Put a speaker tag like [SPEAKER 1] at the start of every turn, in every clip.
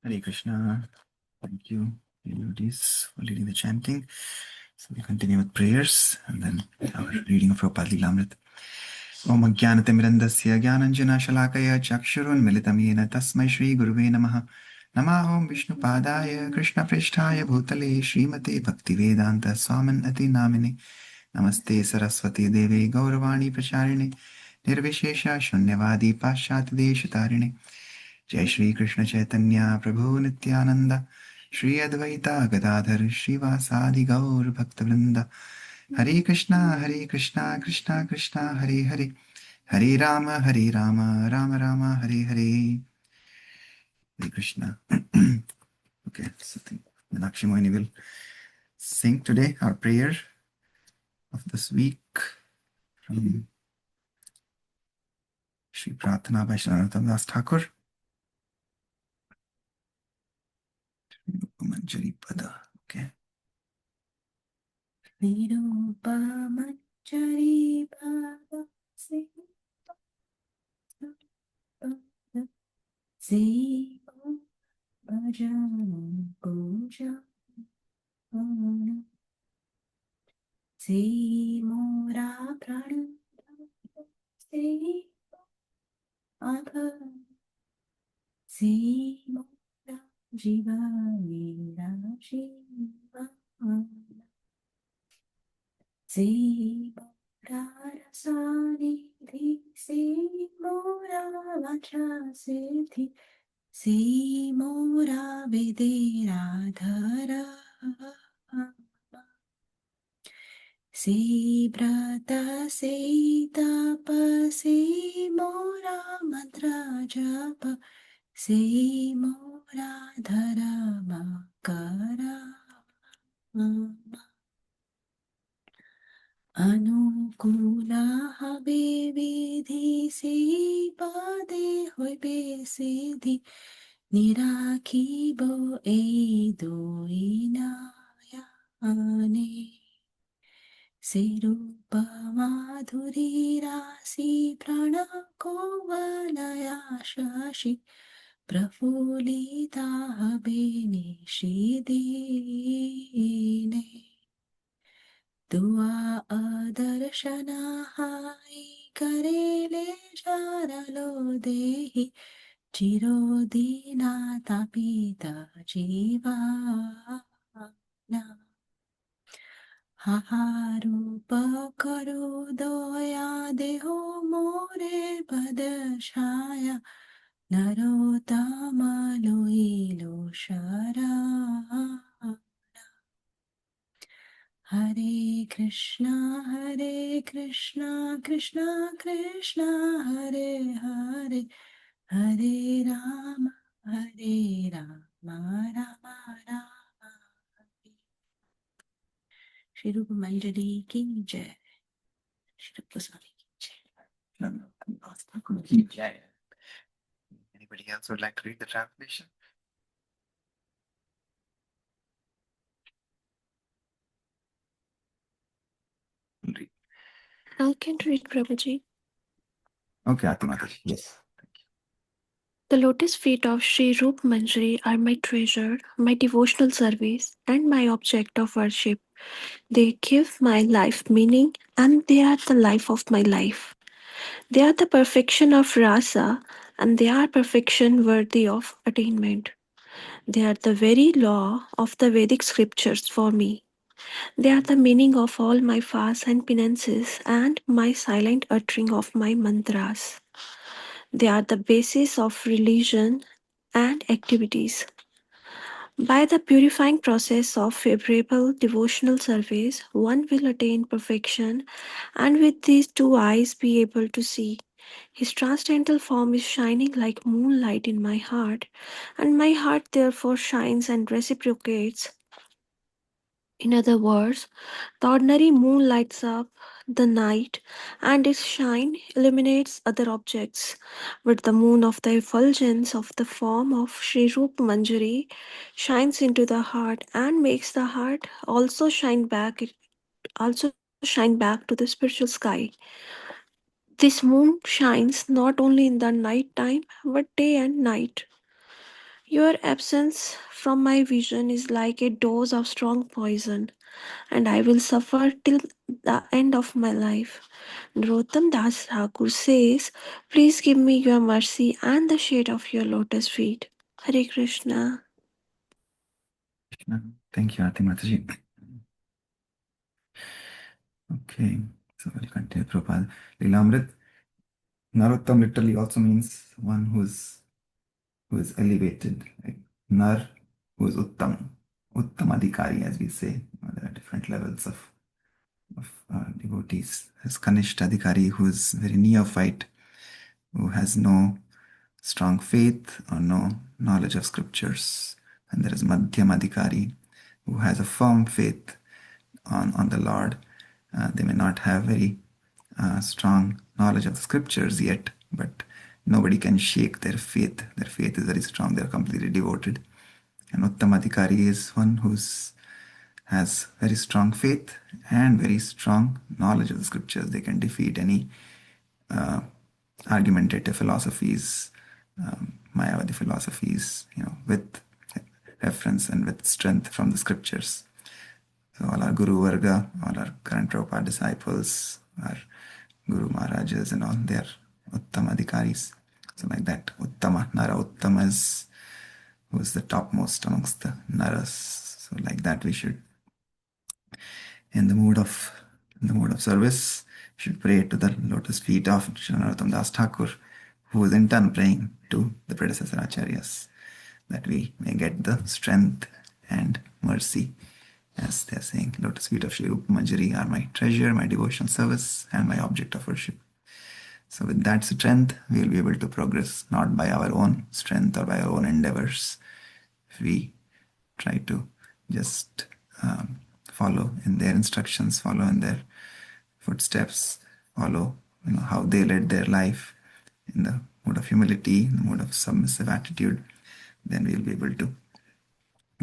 [SPEAKER 1] Hare Krishna. Thank you, devotees, for leading the chanting. So we'll continue with prayers and then our reading of Prabhupada Lilamrit. Om Ajnanatimrandasya Jnananjana Shalakaya Chakshurunmilitam Yena Tasmai Shri Guruve Namaha. Namahom Vishnu Padaya Krishna Prishtaya Bhutale Srimate Bhaktivedanta Swaminati Namine. Namaste Saraswati Deve Gauravani Pracharine Nirvishesha Shunyavadi Paschati Deshatarine. जय श्री कृष्ण चैतन्य प्रभु नित्यानंद श्री अद्वैता गदाधर श्रीवासादि गौर भक्तवृंद हरे Krishna Krishna Krishna Hare Hare Hare Ram Ram Ram Hare Hare. Hare Krishna. Okay, so I think Meenakshi Mohini will sing today our prayer of this week from Shri Pratana by Shri Das Thakur. Manjari Pada. Okay.
[SPEAKER 2] Manjari Pada Se Bhajan Puja Se Mora Prana Se Abha Se Mora Jiva Nira Shiva Se Mora Rasanidhi Se Mora Vacha Siddhi Se Mora Vidira Se Brata Se Tapa Se Mora Mantra Japa Se Mora Dhara Makara Anukula Habe Vidhi Se Pade Hoibe Siddhi Nirakibo Edo Inaya Ane Sirupa Madhuri Rasi Prana Kovalaya Shashi Prafulita Habini Shidine Dua Adarshana Hai Karele Jaralo Dehi Chirodina Tapita Jiva Haharupa Karo Doya Deho More Padashaya Narotama Loilo Shara Hare Krishna Krishna Krishna Hare Hare Hare Rama Rama Rama Shri Rupa Manjari ki jai. Shri Prasadi ki jai.
[SPEAKER 1] Anybody else would like to read the translation? Read.
[SPEAKER 3] I can read, Prabhuji.
[SPEAKER 1] Okay, Atimata. Yes.
[SPEAKER 3] The lotus feet of Sri Rup Manjari are my treasure, my devotional service, and my object of worship. They give my life meaning, and they are the life of my life. They are the perfection of rasa, and they are perfection worthy of attainment. They are the very law of the Vedic scriptures for me. They are the meaning of all my fasts and penances, and my silent uttering of my mantras. They are the basis of religion and activities. By the purifying process of favorable devotional service, one will attain perfection and with these two eyes be able to see. His transcendental form is shining like moonlight in my heart, and my heart therefore shines and reciprocates. In other words, the ordinary moon lights up the night and its shine illuminates other objects. But the moon of the effulgence of the form of Sri Rup Manjari shines into the heart and makes the heart also shine back to the spiritual sky. This moon shines not only in the night time but day and night. Your absence from my vision is like a dose of strong poison, and I will suffer till the end of my life. Narottam Das Thakur says, please give me your mercy and the shade of your lotus feet. Hare Krishna.
[SPEAKER 1] Krishna. Thank you, Aarti Mataji. Okay, so we'll continue, Prabhupada. Lilamrit, Narottam literally also means one who is elevated, like Nar, who is Uttam, Uttamadhikari, as we say. There are different levels of devotees. There's Kanishta Adhikari, who is very neophyte, who has no strong faith or no knowledge of scriptures. And there is Madhyam Adhikari, who has a firm faith on the Lord. They may not have very strong knowledge of the scriptures yet, but nobody can shake their faith. Their faith is very strong. They're completely devoted. And Uttamadhikari is one who has very strong faith and very strong knowledge of the scriptures. They can defeat any argumentative philosophies, Mayavadi philosophies, with reference and with strength from the scriptures. So all our Guru Varga, all our current Prabhupada disciples, our Guru Maharajas and all, they are Uttama Adhikaris. So like that, Uttama, Nara Uttama is who's the topmost amongst the Naras. So like that we should, in the mood of service, should pray to the lotus feet of Sri Narottam Das Thakur, who is in turn praying to the predecessor acharyas, that we may get the strength and mercy. As they are saying, lotus feet of Sri Rupa Manjari are my treasure, my devotional service, and my object of worship. So with that strength, we will be able to progress, not by our own strength or by our own endeavors. If we try to just follow in their instructions, follow in their footsteps, follow how they led their life in the mode of humility, in the mode of submissive attitude, then we will be able to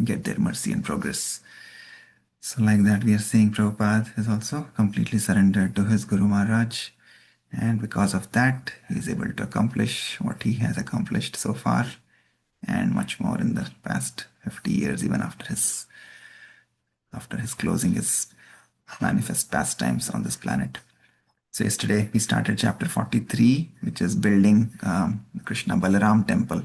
[SPEAKER 1] get their mercy and progress. So like that, we are saying Prabhupada is also completely surrendered to his Guru Maharaj, and because of that, he is able to accomplish what he has accomplished so far, and much more in the past 50 years, even after his closing his manifest pastimes on this planet. So yesterday we started chapter 43, which is building the Krishna Balaram temple.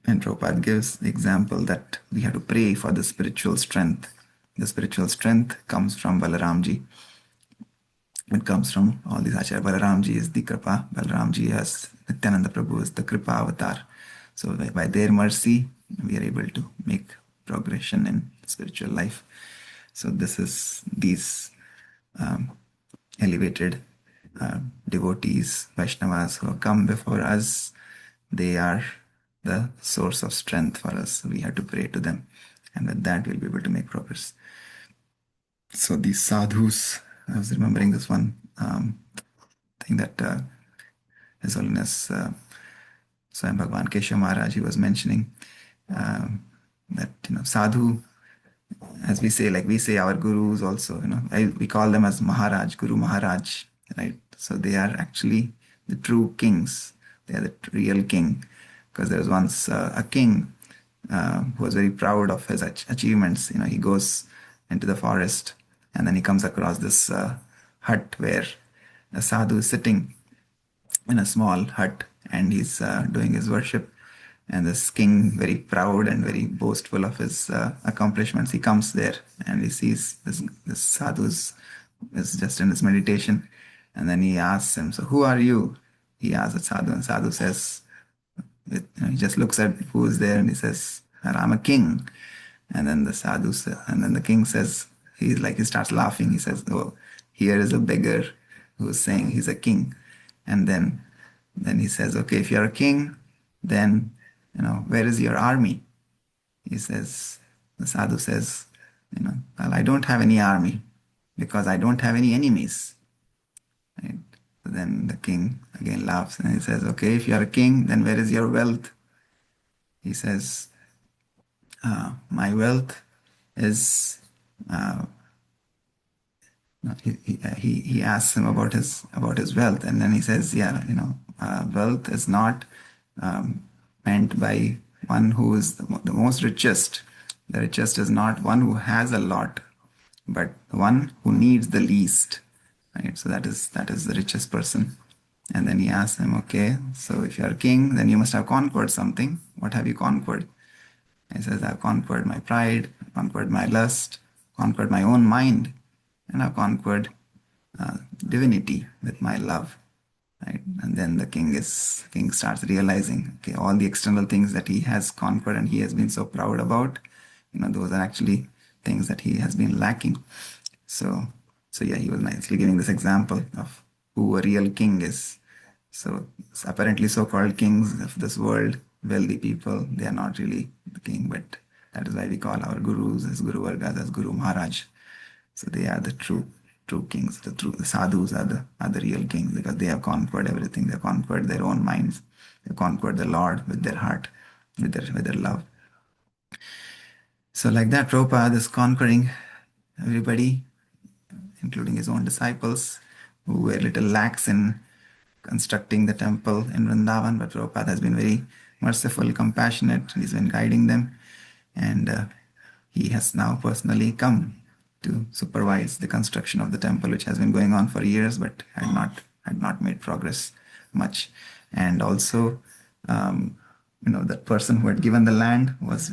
[SPEAKER 1] And Prabhupada gives the example that we have to pray for the spiritual strength. The spiritual strength comes from Balaramji. It comes from all these Acharya. Balaramji is the Kripa. Balaramji as Nityananda Prabhu is the Kripa avatar. So by their mercy, we are able to make progression in spiritual life. So this is these elevated devotees, Vaishnavas who have come before us. They are the source of strength for us. We have to pray to them. And with that, we'll be able to make progress. So these sadhus, I was remembering this one thing that His Holiness Swayam Bhagavan Keshav Maharaj, he was mentioning that sadhu, as we say our gurus also, we call them as Maharaj, Guru Maharaj, right? So they are actually the true kings. They are the real king, because there was once a king who was very proud of his achievements. He goes into the forest and then he comes across this hut where a sadhu is sitting in a small hut and he's doing his worship. And this king, very proud and very boastful of his accomplishments, he comes there and he sees this sadhu is just in his meditation. And then he asks him, "So who are you?" He asks the sadhu, and sadhu says, he just looks at who is there and he says, "I'm a king." And then the king says, he starts laughing. He says, "Oh, here is a beggar who's saying he's a king." And then he says, "Okay, if you're a king, then where is your army?" The sadhu says, "Well, I don't have any army because I don't have any enemies." Right? So then the king again laughs and he says, "Okay, if you're a king, then where is your wealth?" He says, "My wealth is." He asks him about his wealth, and then he says, "Yeah, wealth is not meant by one who is the most richest. The richest is not one who has a lot, but the one who needs the least. Right? So that is the richest person. And then he asks him, okay, so if you're a king, then you must have conquered something. What have you conquered? He says, I've conquered my pride, conquered my lust, conquered my own mind, and I've conquered divinity with my love. Right? And then the king starts realizing, okay, all the external things that he has conquered and he has been so proud about, those are actually things that he has been lacking. So yeah, he was nicely giving this example of who a real king is. So apparently so-called kings of this world, wealthy people, they are not really the king, but that is why we call our gurus as Guru Vargas, as Guru Maharaj. So they are the true kings. The sadhus are the real kings because they have conquered everything. They have conquered their own minds. They have conquered the Lord with their heart, with their love. So like that, Prabhupada is conquering everybody, including his own disciples, who were little lax in constructing the temple in Vrindavan, but Prabhupada has been very merciful, compassionate. He's been guiding them, and he has now personally come to supervise the construction of the temple, which has been going on for years, but had not made progress much. And also, the person who had given the land was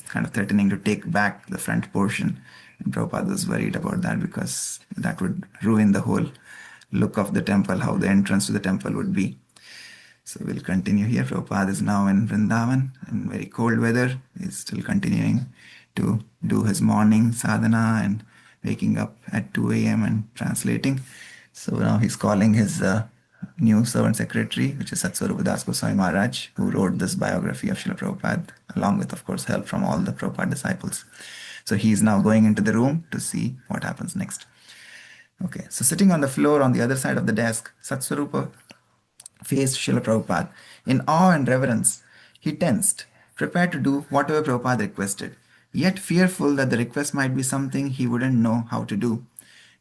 [SPEAKER 1] kind of threatening to take back the front portion. And Prabhupada was worried about that because that would ruin the whole look of the temple, how the entrance to the temple would be. So we'll continue here. Prabhupada is now in Vrindavan in very cold weather. He's still continuing to do his morning sadhana and waking up at 2 a.m. and translating. So now he's calling his new servant secretary, which is Satsvarupa Das Goswami Maharaj, who wrote this biography of Srila Prabhupada, along with, of course, help from all the Prabhupada disciples. So he's now going into the room to see what happens next. Okay, so sitting on the floor on the other side of the desk, Satsvarupa faced Srila Prabhupada. In awe and reverence, he tensed, prepared to do whatever Prabhupada requested, yet fearful that the request might be something he wouldn't know how to do.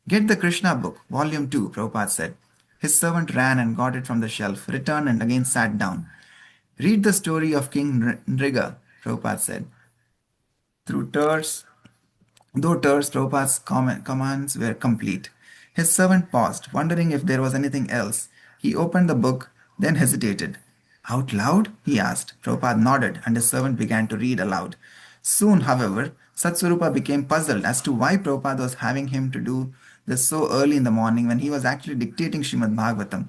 [SPEAKER 1] Get the Krishna book, volume 2, Prabhupada said. His servant ran and got it from the shelf, returned and again sat down. Read the story of King Nriga, Prabhupada said. Though terse, Prabhupada's commands were complete. His servant paused, wondering if there was anything else. He opened the book, then hesitated. Out loud? He asked. Prabhupada nodded, and his servant began to read aloud. Soon, however, Satsvarupa became puzzled as to why Prabhupada was having him to do this so early in the morning when he was actually dictating Srimad Bhagavatam.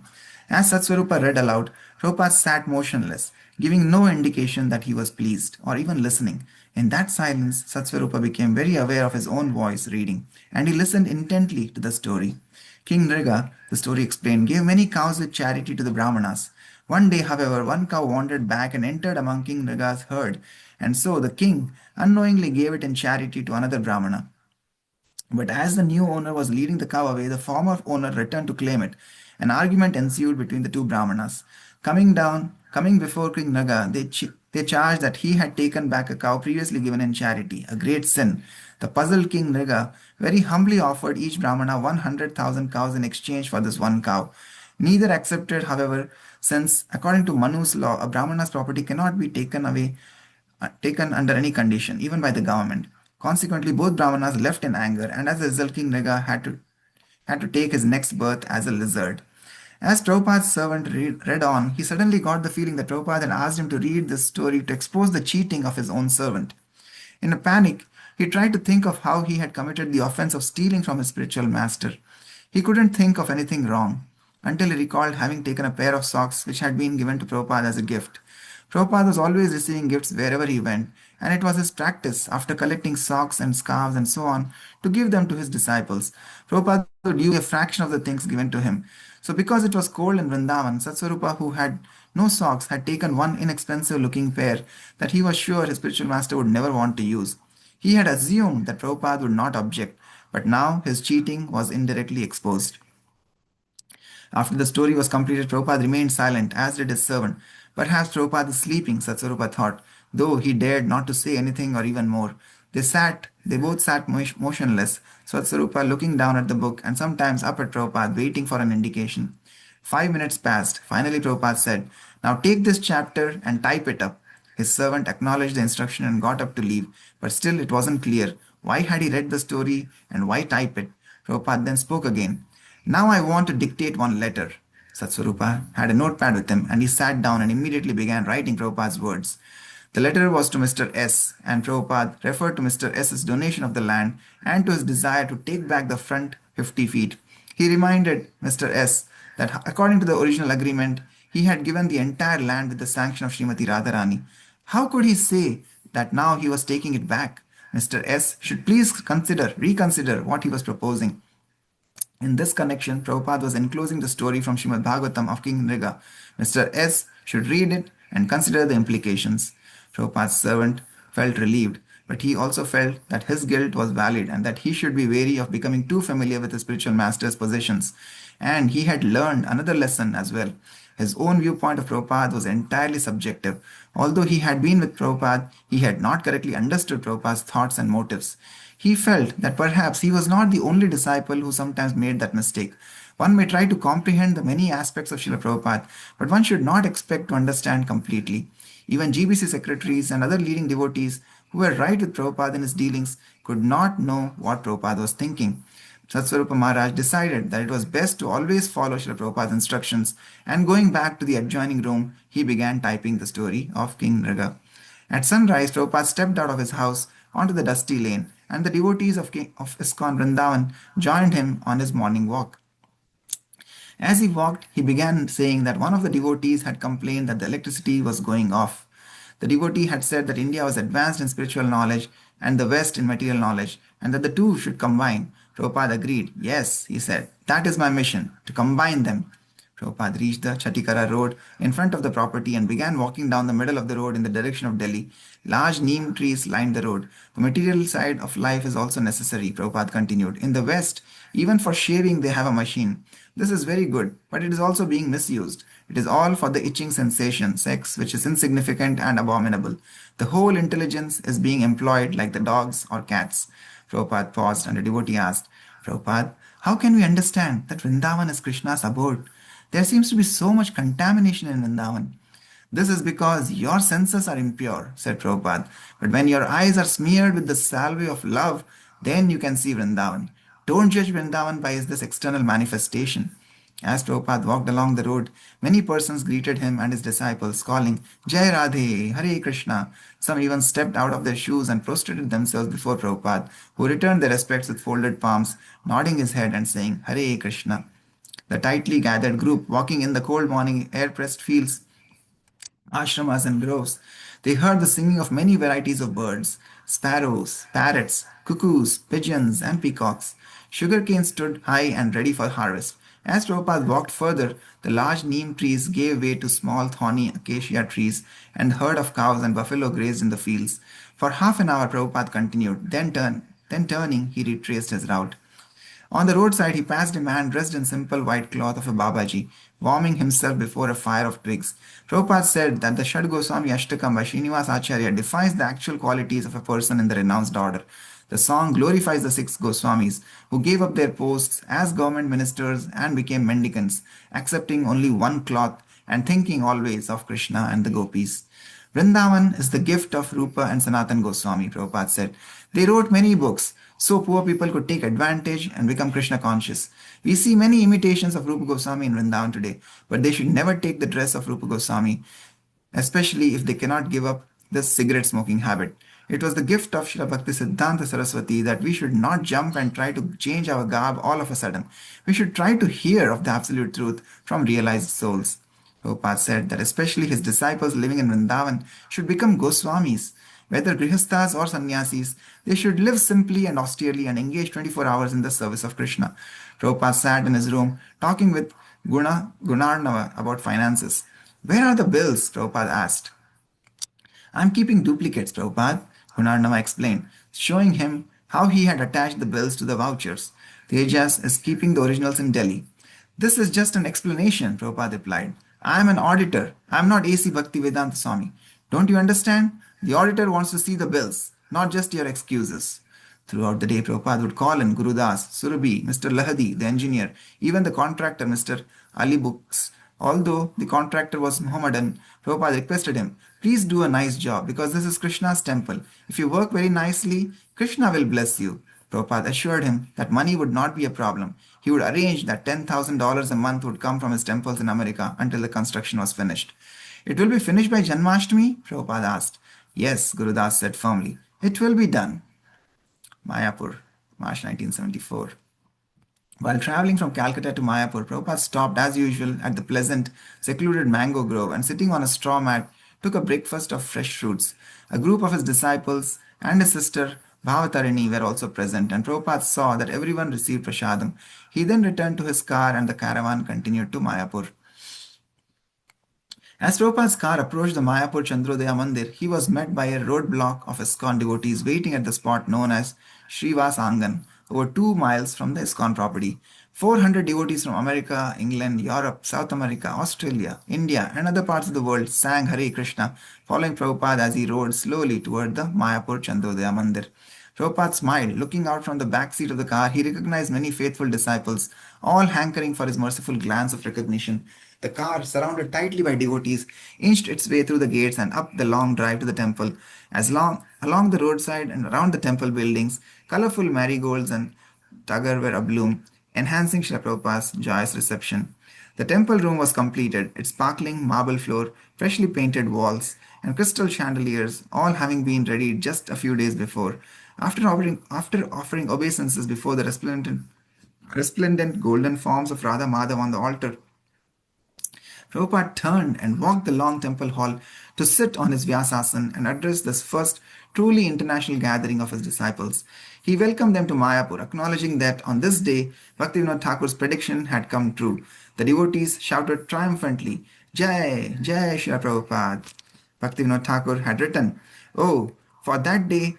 [SPEAKER 1] As Satsvarupa read aloud, Prabhupada sat motionless, giving no indication that he was pleased or even listening. In that silence, Satsvarupa became very aware of his own voice reading, and he listened intently to the story. King Nriga, the story explained, gave many cows with charity to the Brahmanas. One day, however, one cow wandered back and entered among King Nriga's herd, and so the king unknowingly gave it in charity to another Brahmana. But as the new owner was leading the cow away, the former owner returned to claim it. An argument ensued between the two Brahmanas. Coming before King Naga, they charged that he had taken back a cow previously given in charity, a great sin. The puzzled King Naga very humbly offered each Brahmana 100,000 cows in exchange for this one cow. Neither accepted, however, since according to Manu's law, a Brahmana's property cannot be taken under any condition, even by the government. Consequently, both Brahmanas left in anger, and as a result, King Naga had to take his next birth as a lizard. As Prabhupada's servant read on, he suddenly got the feeling that Prabhupada had asked him to read this story to expose the cheating of his own servant. In a panic, he tried to think of how he had committed the offense of stealing from his spiritual master. He couldn't think of anything wrong until he recalled having taken a pair of socks which had been given to Prabhupada as a gift. Prabhupada was always receiving gifts wherever he went, and it was his practice, after collecting socks and scarves and so on, to give them to his disciples. Prabhupada would use a fraction of the things given to him. So because it was cold in Vrindavan, Satsvarupa, who had no socks, had taken one inexpensive-looking pair that he was sure his spiritual master would never want to use. He had assumed that Prabhupada would not object, but now his cheating was indirectly exposed. After the story was completed, Prabhupada remained silent, as did his servant. Perhaps Prabhupada is sleeping, Satsvarupa thought, though he dared not to say anything or even more. They both sat motionless, Satsvarupa looking down at the book and sometimes up at Prabhupada, waiting for an indication. 5 minutes passed. Finally, Prabhupada said, "Now take this chapter and type it up." His servant acknowledged the instruction and got up to leave, but still it wasn't clear. Why had he read the story and why type it? Prabhupada then spoke again. Now I want to dictate one letter. Satsvarupa had a notepad with him and he sat down and immediately began writing Prabhupada's words. The letter was to Mr. S, and Prabhupada referred to Mr. S's donation of the land and to his desire to take back the front 50 feet. He reminded Mr. S that according to the original agreement, he had given the entire land with the sanction of Srimati Radharani. How could he say that now he was taking it back? Mr. S should please reconsider what he was proposing. In this connection, Prabhupada was enclosing the story from Srimad Bhagavatam of King Nriga. Mr. S should read it and consider the implications. Prabhupada's servant felt relieved, but he also felt that his guilt was valid and that he should be wary of becoming too familiar with his spiritual master's possessions. And he had learned another lesson as well. His own viewpoint of Prabhupada was entirely subjective. Although he had been with Prabhupada, he had not correctly understood Prabhupada's thoughts and motives. He felt that perhaps he was not the only disciple who sometimes made that mistake. One may try to comprehend the many aspects of Srila Prabhupada, but one should not expect to understand completely. Even GBC secretaries and other leading devotees who were right with Prabhupada in his dealings could not know what Prabhupada was thinking. Satsvarupa Maharaj decided that it was best to always follow Srila Prabhupada's instructions, and going back to the adjoining room, he began typing the story of King Nriga. At sunrise, Prabhupada stepped out of his house onto the dusty lane, and the devotees of ISKCON Vrindavan joined him on his morning walk. As he walked, he began saying that one of the devotees had complained that the electricity was going off. The devotee had said that India was advanced in spiritual knowledge and the West in material knowledge, and that the two should combine. Prabhupada agreed. Yes, he said, that is my mission, to combine them. Prabhupada reached the Chatikara road in front of the property and began walking down the middle of the road in the direction of Delhi. Large neem trees lined the road. The material side of life is also necessary, Prabhupada continued. In the West, even for shaving, they have a machine. This is very good, but it is also being misused. It is all for the itching sensation, sex, which is insignificant and abominable. The whole intelligence is being employed like the dogs or cats. Prabhupada paused and a devotee asked, Prabhupada, how can we understand that Vrindavan is Krishna's abode? There seems to be so much contamination in Vrindavan. This is because your senses are impure, said Prabhupada. But when your eyes are smeared with the salve of love, then you can see Vrindavan. Don't judge Vrindavan by this external manifestation. As Prabhupada walked along the road, many persons greeted him and his disciples, calling, Jai Radhe, Hare Krishna. Some even stepped out of their shoes and prostrated themselves before Prabhupada, who returned their respects with folded palms, nodding his head and saying, Hare Krishna. The tightly gathered group, walking in the cold morning air-pressed fields, ashramas and groves, they heard the singing of many varieties of birds, sparrows, parrots, cuckoos, pigeons, and peacocks. Sugarcane stood high and ready for harvest. As Prabhupada walked further, the large neem trees gave way to small thorny acacia trees, and herd of cows and buffalo grazed in the fields. For half an hour, Prabhupada continued. Then turning, he retraced his route. On the roadside, he passed a man dressed in simple white cloth of a Babaji, warming himself before a fire of twigs. Prabhupada said that the Shad Goswami Ashtakam by Srinivas Acharya defines the actual qualities of a person in the renounced order. The song glorifies the six Goswamis, who gave up their posts as government ministers and became mendicants, accepting only one cloth and thinking always of Krishna and the gopis. Vrindavan is the gift of Rupa and Sanatan Goswami, Prabhupada said. They wrote many books, so poor people could take advantage and become Krishna conscious. We see many imitations of Rupa Goswami in Vrindavan today, but they should never take the dress of Rupa Goswami, especially if they cannot give up the cigarette smoking habit. It was the gift of Srila Bhakti Siddhanta Saraswati that we should not jump and try to change our garb all of a sudden. We should try to hear of the absolute truth from realized souls. Prabhupada said that especially his disciples living in Vrindavan should become Goswamis. Whether grihasthas or sannyasis, they should live simply and austerely and engage 24 hours in the service of Krishna. Prabhupada sat in his room talking with Gunarnava about finances. Where are the bills? Prabhupada asked. I'm keeping duplicates, Prabhupada, Gunarnava explained, showing him how he had attached the bills to the vouchers. Tejas is keeping the originals in Delhi. This is just an explanation, Prabhupada replied. I am an auditor. I am not A.C. Bhaktivedanta Swami. Don't you understand? The auditor wants to see the bills, not just your excuses. Throughout the day, Prabhupada would call in Gurudas, Surabhi, Mr. Lahadi, the engineer, even the contractor, Mr. Ali Books, Although the contractor was Mohammedan, Prabhupada requested him, please do a nice job because this is Krishna's temple. If you work very nicely, Krishna will bless you. Prabhupada assured him that money would not be a problem. He would arrange that $10,000 a month would come from his temples in America until the construction was finished. It will be finished by Janmashtami? Prabhupada asked. Yes, Gurudas said firmly. It will be done. Mayapur, March 1974. While traveling from Calcutta to Mayapur, Prabhupada stopped as usual at the pleasant, secluded mango grove and sitting on a straw mat, took a breakfast of fresh fruits. A group of his disciples and his sister Bhavatarini were also present, and Prabhupada saw that everyone received prasadam. He then returned to his car and the caravan continued to Mayapur. As Prabhupada's car approached the Mayapur Chandrodaya Mandir, he was met by a roadblock of ISKCON devotees waiting at the spot known as Srivas Angan, over 2 miles from the ISKCON property. 400 devotees from America, England, Europe, South America, Australia, India, and other parts of the world sang Hare Krishna, following Prabhupada as he rode slowly toward the Mayapur Chandrodaya Mandir. Prabhupada smiled. Looking out from the back seat of the car, he recognized many faithful disciples, all hankering for his merciful glance of recognition. The car, surrounded tightly by devotees, inched its way through the gates and up the long drive to the temple. Along the roadside and around the temple buildings, colorful marigolds and tagar were abloom, enhancing Srila Prabhupada's joyous reception. The temple room was completed, its sparkling marble floor, freshly painted walls, and crystal chandeliers, all having been ready just a few days before. After offering obeisances before the resplendent golden forms of Radha Madhav on the altar, Prabhupada turned and walked the long temple hall to sit on his Vyasasan and address this first truly international gathering of his disciples. He welcomed them to Mayapur, acknowledging that on this day, Bhaktivinoda Thakur's prediction had come true. The devotees shouted triumphantly, Jai, Jai Srila Prabhupada. Bhaktivinoda Thakur had written, Oh, for that day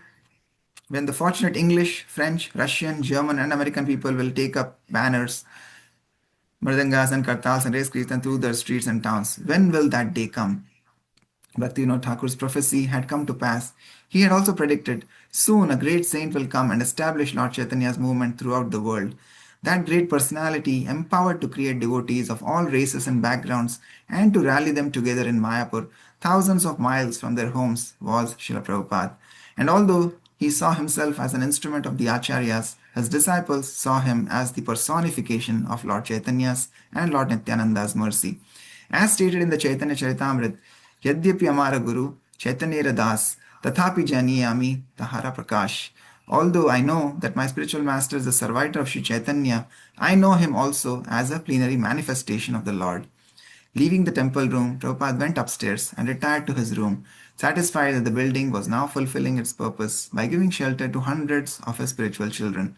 [SPEAKER 1] when the fortunate English, French, Russian, German, and American people will take up banners, mridangas, and kartals and raise kirtan through their streets and towns. When will that day come? Bhaktivinoda Thakur's prophecy had come to pass. He had also predicted, soon a great saint will come and establish Lord Chaitanya's movement throughout the world. That great personality, empowered to create devotees of all races and backgrounds and to rally them together in Mayapur, thousands of miles from their homes, was Srila Prabhupada. And although he saw himself as an instrument of the Acharyas, his disciples saw him as the personification of Lord Chaitanya's and Lord Nityananda's mercy. As stated in the Chaitanya Charitamrita, Yadyapi Amara Guru, Chaitanya Das, Tathapi Janiyami, Tahara Prakash. Although I know that my spiritual master is the servitor of Sri Chaitanya, I know him also as a plenary manifestation of the Lord. Leaving the temple room, Prabhupada went upstairs and retired to his room, satisfied that the building was now fulfilling its purpose by giving shelter to hundreds of his spiritual children.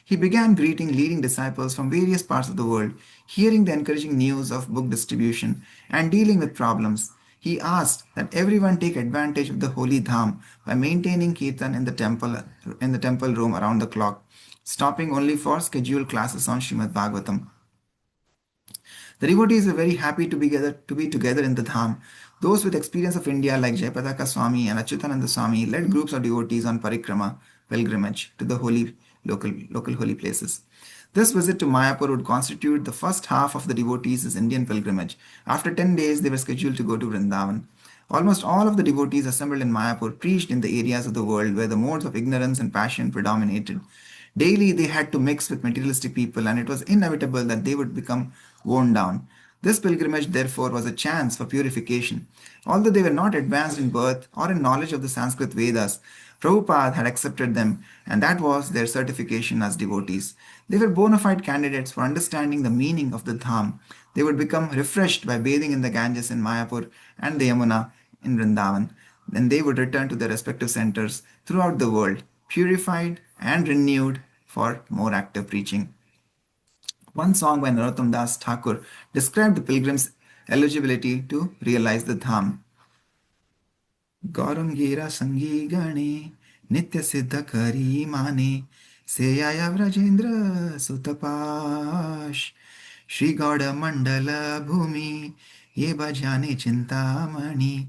[SPEAKER 1] He began greeting leading disciples from various parts of the world, hearing the encouraging news of book distribution, and dealing with problems. He asked that everyone take advantage of the holy dham by maintaining kirtan in the temple room around the clock, stopping only for scheduled classes on Srimad Bhagavatam. The devotees were very happy to be together in the dham. Those with experience of India like Jayapataka Swami and Achyutananda Swami led groups of devotees on parikrama, pilgrimage to the local holy places. This visit to Mayapur would constitute the first half of the devotees' Indian pilgrimage. After 10 days, they were scheduled to go to Vrindavan. Almost all of the devotees assembled in Mayapur preached in the areas of the world where the modes of ignorance and passion predominated. Daily, they had to mix with materialistic people, and it was inevitable that they would become worn down. This pilgrimage, therefore, was a chance for purification. Although they were not advanced in birth or in knowledge of the Sanskrit Vedas, Prabhupada had accepted them, and that was their certification as devotees. They were bona fide candidates for understanding the meaning of the Dham. They would become refreshed by bathing in the Ganges in Mayapur and the Yamuna in Vrindavan. Then they would return to their respective centers throughout the world, purified and renewed for more active preaching. One song by Narottam Das Thakur described the pilgrims' eligibility to realize the Dham. Gaurangira Sangi Gane Nitya Siddha Kari Mane Seyaya Vrajendra Sutapash Shri Gauda Mandala Bhumi Ye Bhajane Chintamani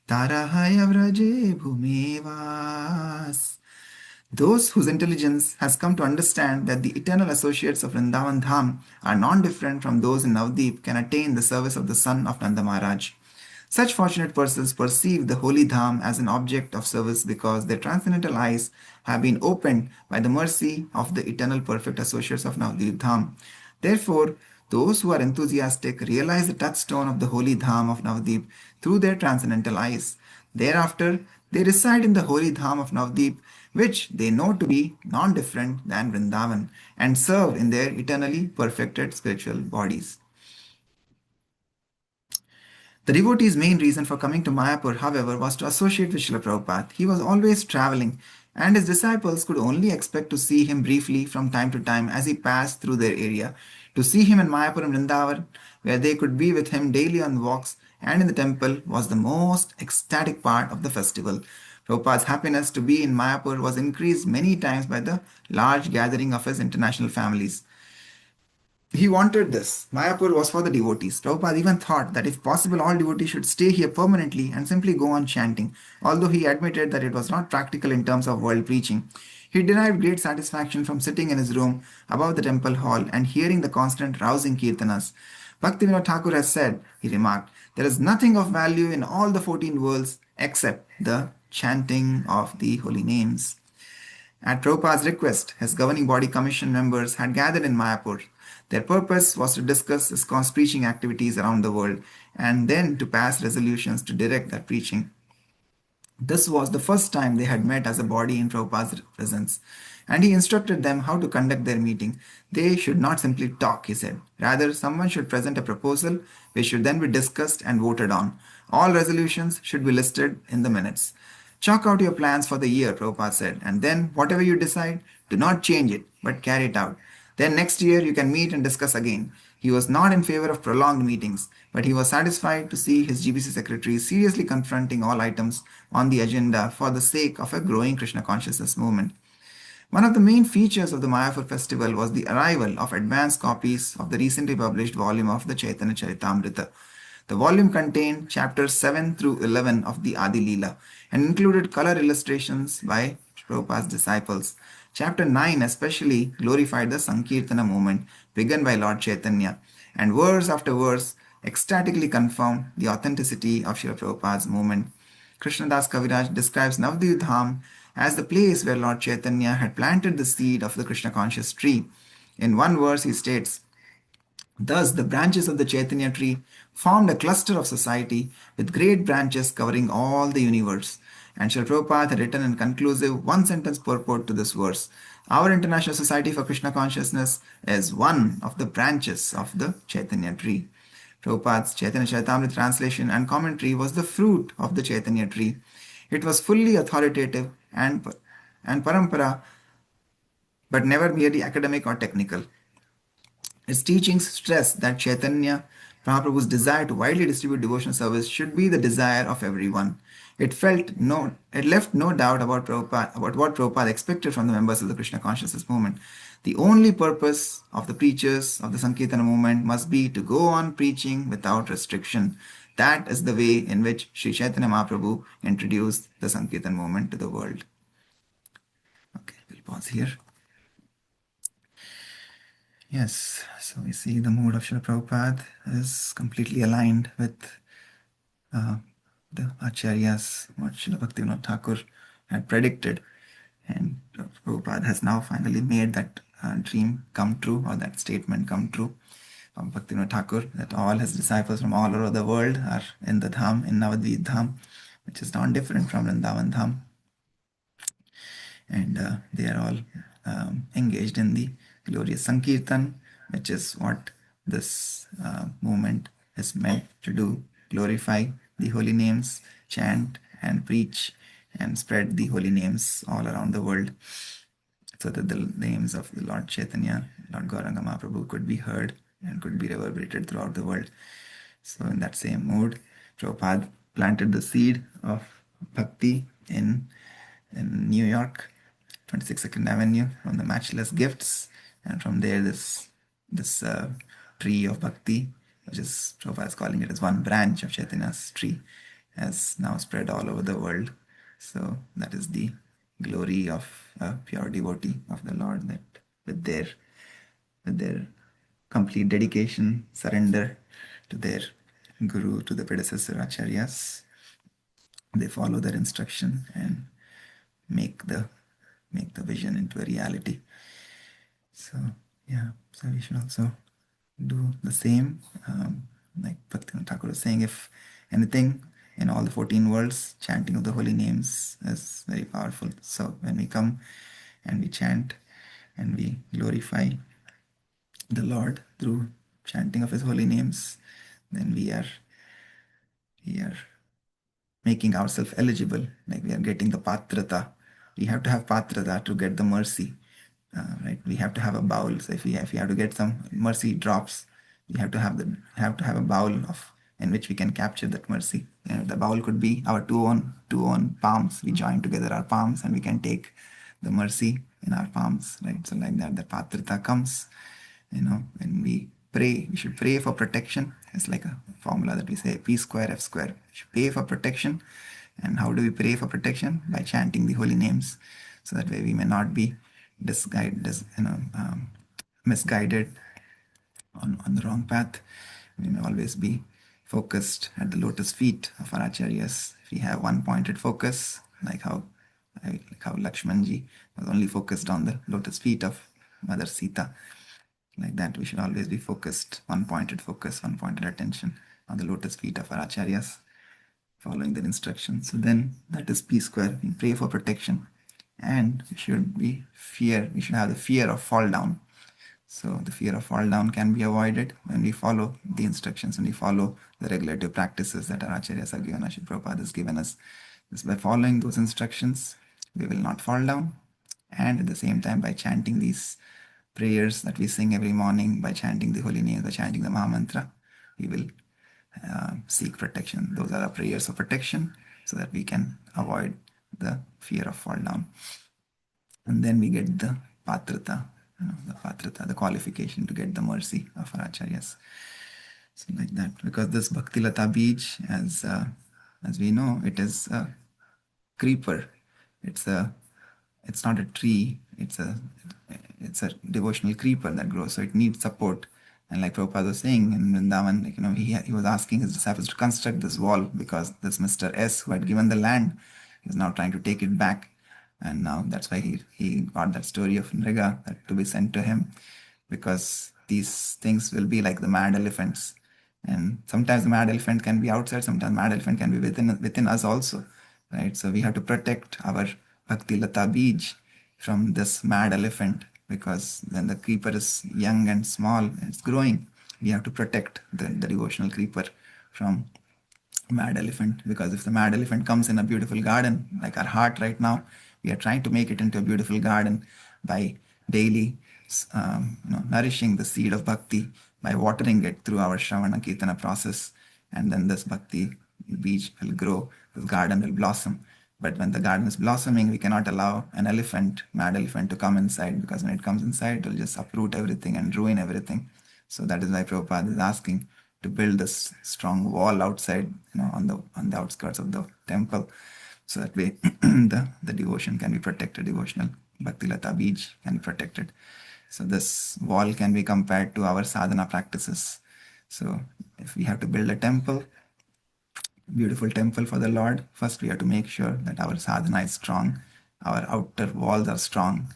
[SPEAKER 1] Tarahaya Vraje Bhumi Vas Those whose intelligence has come to understand that the eternal associates of Vrindavan Dham are non-different from those in Navdeep can attain the service of the son of Nanda Maharaj. Such fortunate persons perceive the holy Dham as an object of service because their transcendental eyes have been opened by the mercy of the eternal perfect associates of Navdeep Dham. Therefore, those who are enthusiastic realize the touchstone of the holy Dham of Navdeep through their transcendental eyes. Thereafter, they reside in the holy Dham of Navdeep, which they know to be non-different than Vrindavan, and serve in their eternally perfected spiritual bodies. The devotee's main reason for coming to Mayapur, however, was to associate with Srila Prabhupada. He was always traveling, and his disciples could only expect to see him briefly from time to time as he passed through their area. To see him in Mayapur and Vrindavan, where they could be with him daily on walks and in the temple, was the most ecstatic part of the festival. Prabhupada's happiness to be in Mayapur was increased many times by the large gathering of his international families. He wanted this. Mayapur was for the devotees. Prabhupada even thought that if possible, all devotees should stay here permanently and simply go on chanting, although he admitted that it was not practical in terms of world preaching. He derived great satisfaction from sitting in his room above the temple hall and hearing the constant rousing kirtanas. Bhaktivinoda Thakur has said, he remarked, there is nothing of value in all the 14 worlds except the chanting of the holy names. At Prabhupada's request, his governing body commission members had gathered in Mayapur. Their purpose was to discuss ISKCON's preaching activities around the world and then to pass resolutions to direct that preaching. This was the first time they had met as a body in Prabhupada's presence, and he instructed them how to conduct their meeting. They should not simply talk, he said. Rather, someone should present a proposal which should then be discussed and voted on. All resolutions should be listed in the minutes. Chalk out your plans for the year, Prabhupada said, and then whatever you decide, do not change it, but carry it out. Then next year you can meet and discuss again. He was not in favor of prolonged meetings, but he was satisfied to see his GBC secretary seriously confronting all items on the agenda for the sake of a growing Krishna consciousness movement. One of the main features of the Mayapur festival was the arrival of advanced copies of the recently published volume of the Chaitanya Charitamrita. The volume contained chapters 7 through 11 of the Adi Leela and included color illustrations by Prabhupada's disciples. Chapter 9 especially glorified the Sankirtana movement begun by Lord Chaitanya, and verse after verse ecstatically confirmed the authenticity of Srila Prabhupada's movement. Krishnadas Kaviraj describes Navadvip Dham as the place where Lord Chaitanya had planted the seed of the Krishna conscious tree. In one verse he states, thus, the branches of the Chaitanya tree formed a cluster of society with great branches covering all the universe. And Srila Prabhupada had written in conclusive one-sentence purport to this verse. Our International Society for Krishna Consciousness is one of the branches of the Chaitanya tree. Prabhupada's Chaitanya Charitamrita translation and commentary was the fruit of the Chaitanya tree. It was fully authoritative and parampara, but never merely academic or technical. Its teachings stress that Chaitanya Mahaprabhu's desire to widely distribute devotional service should be the desire of everyone. It left no doubt about what Prabhupada expected from the members of the Krishna consciousness movement. The only purpose of the preachers of the Sankirtana movement must be to go on preaching without restriction. That is the way in which Sri Chaitanya Mahaprabhu introduced the Sankirtan movement to the world. Okay, we'll pause here. Yes, so we see the mood of Srila Prabhupada is completely aligned with the Acharyas, what Srila Bhaktivinoda Thakur had predicted. And Prabhupada has now finally made that dream come true, or that statement come true from Bhaktivinoda Thakur, that all his disciples from all over the world are in the Dham, in Navadvip Dham, which is not different from Vrindavan Dham. And they are all engaged in the glorious Sankirtan, which is what this movement is meant to do: glorify the holy names, chant and preach and spread the holy names all around the world, so that the names of the Lord Chaitanya, Lord Gauranga Mahaprabhu could be heard and could be reverberated throughout the world. So in that same mood, Prabhupada planted the seed of bhakti in New York, 22nd Avenue, from the Matchless Gifts, and from there this tree of bhakti, which is Prabhupada is calling it as one branch of Chaitanya's tree, has now spread all over the world. So that is the glory of a pure devotee of the Lord, that with their complete dedication, surrender to their guru, to the predecessor acharyas, they follow their instruction and make the vision into a reality. So yeah, so we should also do the same. Like Bhaktivinoda Thakur was saying, if anything in all the 14 worlds, chanting of the holy names is very powerful. So when we come and we chant and we glorify the Lord through chanting of his holy names, then we are making ourselves eligible, like we are getting the patrata. We have to have patrata to get the mercy, right? We have to have a bowl. So if we have to get some mercy drops, we have to have a bowl of in which we can capture that mercy. The bowl could be our two own palms. We join together our palms and we can take the mercy in our palms, right? So like that, the patrata comes. When we pray, we should pray for protection. It's like a formula that we say P square F square. We should pray for protection. And how do we pray for protection? By chanting the holy names. So that way we may not be misguided on the wrong path. We may always be focused at the lotus feet of our acharyas. If we have one pointed focus, like how Lakshmanji was only focused on the lotus feet of Mother Sita. Like that, we should always be focused, one-pointed focus, one-pointed attention on the lotus feet of our acharyas, following their instructions. So then that is P square. We pray for protection. And we should have the fear of fall down. So the fear of fall down can be avoided when we follow the instructions, when we follow the regulative practices that our acharyas have given us, Srila Prabhupada has given us. Just by following those instructions, we will not fall down. And at the same time, by chanting these prayers that we sing every morning, by chanting the holy names, by chanting the Mahamantra, we will seek protection. Those are our prayers of protection so that we can avoid the fear of fall down. And then we get the patrata, the qualification to get the mercy of our acharyas. So like that, because this Bhakti Lata Bij, as we know, it is a creeper. It's not a tree. It's a devotional creeper that grows. So it needs support. And like Prabhupada was saying in Vrindavan, he was asking his disciples to construct this wall because this Mr. S, who had given the land, is now trying to take it back. And now that's why he got that story of Nriga that to be sent to him, because these things will be like the mad elephants. And sometimes the mad elephant can be outside, sometimes mad elephant can be within us also, right? So we have to protect our Bhakti Lata Bij from this mad elephant, because then the creeper is young and small and it's growing. We have to protect the devotional creeper from mad elephant, because if the mad elephant comes in a beautiful garden, like our heart right now, we are trying to make it into a beautiful garden by daily nourishing the seed of bhakti, by watering it through our Shravana Kirtana process, and then this bhakti beach will grow, this garden will blossom. But when the garden is blossoming, we cannot allow an mad elephant to come inside, because when it comes inside, it will just uproot everything and ruin everything. So that is why Prabhupada is asking to build this strong wall outside, on the outskirts of the temple, so that way the devotion can be protected, devotional Bhakti Lata Bij can be protected. So this wall can be compared to our sadhana practices. So if we have to build a temple, beautiful temple for the Lord, first we have to make sure that our sadhana is strong, our outer walls are strong,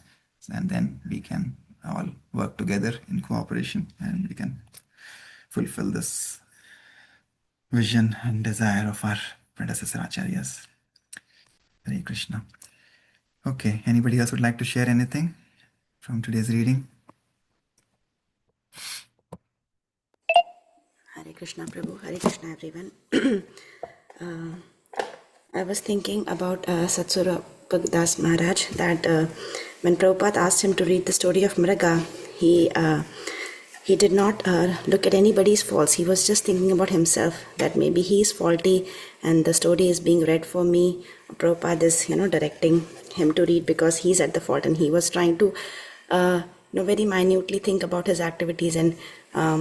[SPEAKER 1] and then we can all work together in cooperation and we can fulfill this vision and desire of our predecessor acharyas. Hare Krishna. Okay, anybody else would like to share anything from today's reading?
[SPEAKER 2] Hare Krishna Prabhu, Hare Krishna everyone. I was thinking about Satsura Bhagdas Maharaj, that when Prabhupada asked him to read the story of Mriga, he did not look at anybody's faults. He was just thinking about himself, that maybe he's faulty and the story is being read for me. Prabhupada is, directing him to read because he's at the fault, and he was trying to, very minutely think about his activities and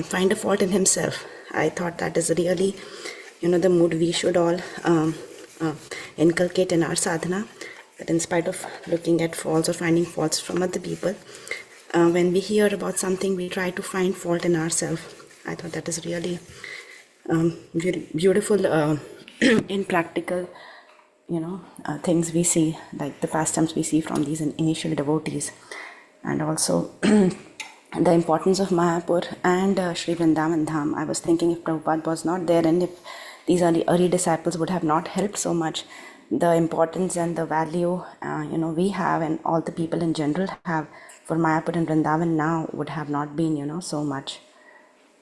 [SPEAKER 2] find a fault in himself. I thought that is really, the mood we should all inculcate in our sadhana, that in spite of looking at faults or finding faults from other people, when we hear about something, we try to find fault in ourselves. I thought that is really beautiful in practical, things we see, like the pastimes we see from these initial devotees, and also the importance of Mayapur and Sri Vrindavan Dham. I was thinking if Prabhupada was not there and if these early disciples would have not helped so much, the importance and the value, we have and all the people in general have for Mayapur and Vrindavan now would have not been, so much.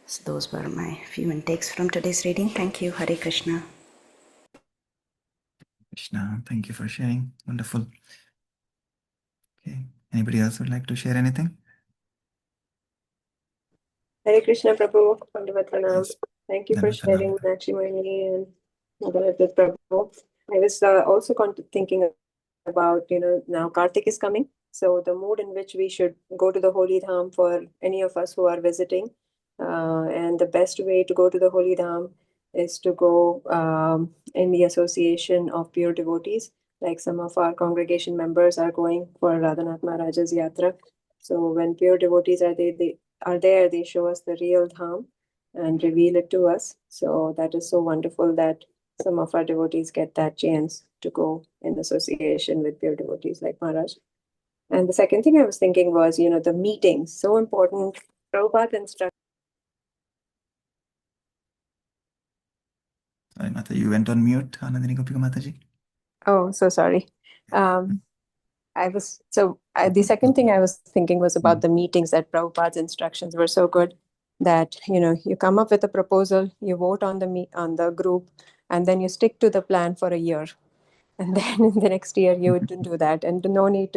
[SPEAKER 2] So those were my few intakes from today's reading. Thank you. Hare Krishna.
[SPEAKER 1] Krishna, thank you for sharing. Wonderful. Okay. Anybody else would like to share anything?
[SPEAKER 4] Hare Krishna Prabhu, Dandavat Pranam.
[SPEAKER 1] Yes.
[SPEAKER 4] Thank you for
[SPEAKER 1] Dandavat
[SPEAKER 4] sharing
[SPEAKER 1] Pranam.
[SPEAKER 4] Nakshimani and Nagarat Prabhu. I was also thinking about, now Kartik is coming. So the mood in which we should go to the Holy Dham for any of us who are visiting. And the best way to go to the Holy Dham is to go in the association of pure devotees. Like some of our congregation members are going for Radhanath Maharaja's Yatra. So when pure devotees are there, they show us the real Dham and reveal it to us. So that is so wonderful that some of our devotees get that chance to go in association with pure devotees like Maharaj. And the second thing I was thinking was, the meetings, so important. Prabhupada instructed.
[SPEAKER 1] Sorry, Mata, you went on mute, Anandini Gopika Mataji.
[SPEAKER 4] Oh, so sorry. The second thing I was thinking was about the meetings, that Prabhupada's instructions were so good that, you come up with a proposal, you vote on the group, and then you stick to the plan for a year. And then in the next year, you would do that. And no need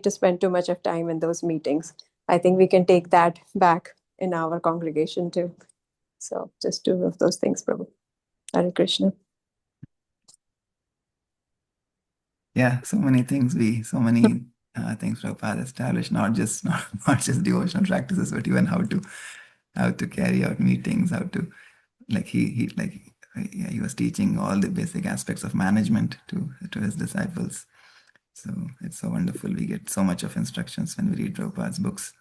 [SPEAKER 4] to spend too much of time in those meetings. I think we can take that back in our congregation too. So just two of those things, Prabhu. Hare Krishna.
[SPEAKER 1] Yeah, so many things things Prabhupada established, not just devotional practices, but even how to carry out meetings, how to he was teaching all the basic aspects of management to his disciples. So it's so wonderful. We get so much of instructions when we read Prabhupada's books.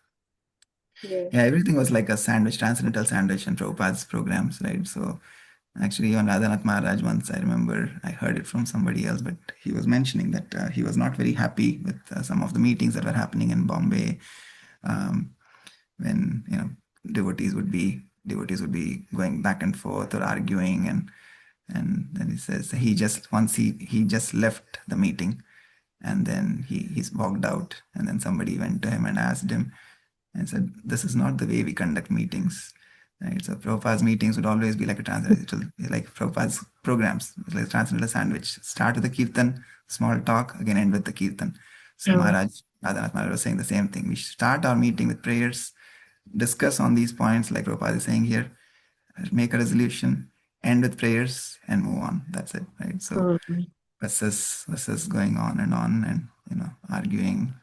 [SPEAKER 4] Yeah.
[SPEAKER 1] Yeah, everything was like a sandwich, transcendental sandwich in Prabhupada's programs, right? So actually, even Radhanath Maharaj, once I remember, I heard it from somebody else, but he was mentioning that he was not very happy with some of the meetings that were happening in Bombay, when devotees would be going back and forth or arguing, and then he says he just left the meeting, and then he's walked out, and then somebody went to him and asked him and said, "This is not the way we conduct meetings." Right? So Prabhupada's meetings would always be like a transcendental, like Prabhupada's programs, like a transcendental sandwich. Start with the kirtan, small talk, again end with the kirtan. So Radhanath Maharaj was saying the same thing. We start our meeting with prayers, discuss on these points, like Prabhupada is saying here, make a resolution, end with prayers, and move on. That's it, right? So versus going on and arguing.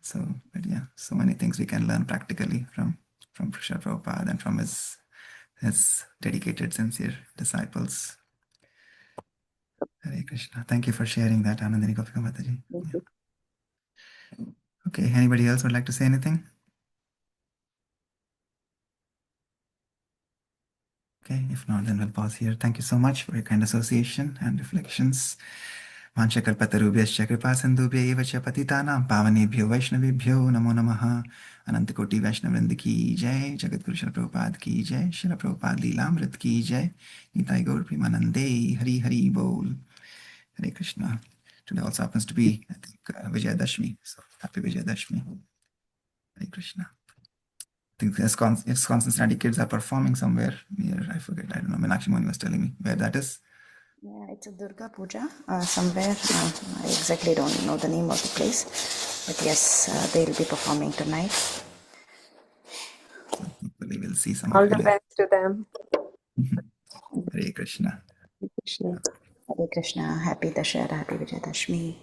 [SPEAKER 1] So, but yeah, so many things we can learn practically from Srila Prabhupada and from his dedicated, sincere disciples. Hare Krishna. Thank you for sharing that, Anandini Gopika Mataji. Yeah. Okay, anybody else would like to say anything? Okay, if not, then we'll pause here. Thank you so much for your kind association and reflections. Vanchakalpatarubhyascha kripa sindhubhya eva cha patitanam pavanebhyo vaishnavibhyo namo namaha. अनंत कोटि वैष्णव वृंद की जय, जगत गुरु श्रील प्रभुपाद की जय, श्रील प्रभुपाद लीलामृत की जय, निताई गौर प्रेमानंदे, हरि हरि बोल. Hare Krishna. Today also happens to be, I think, Vijayadashami. So happy Vijayadashami. Hare Krishna. I think ISKCON Cincinnati kids are performing somewhere near, I forget, I don't know, Meenakshi Moni was telling me where that is.
[SPEAKER 2] Yeah, it's a Durga Puja somewhere. I exactly don't know the name of the place. But yes, they'll be performing tonight.
[SPEAKER 1] So hopefully we'll see some
[SPEAKER 4] All
[SPEAKER 1] of you
[SPEAKER 4] the
[SPEAKER 1] there.
[SPEAKER 4] best to them.
[SPEAKER 1] Hare Krishna.
[SPEAKER 4] Krishna.
[SPEAKER 2] Hare Krishna. Happy Dashera. Happy Vijayadashami.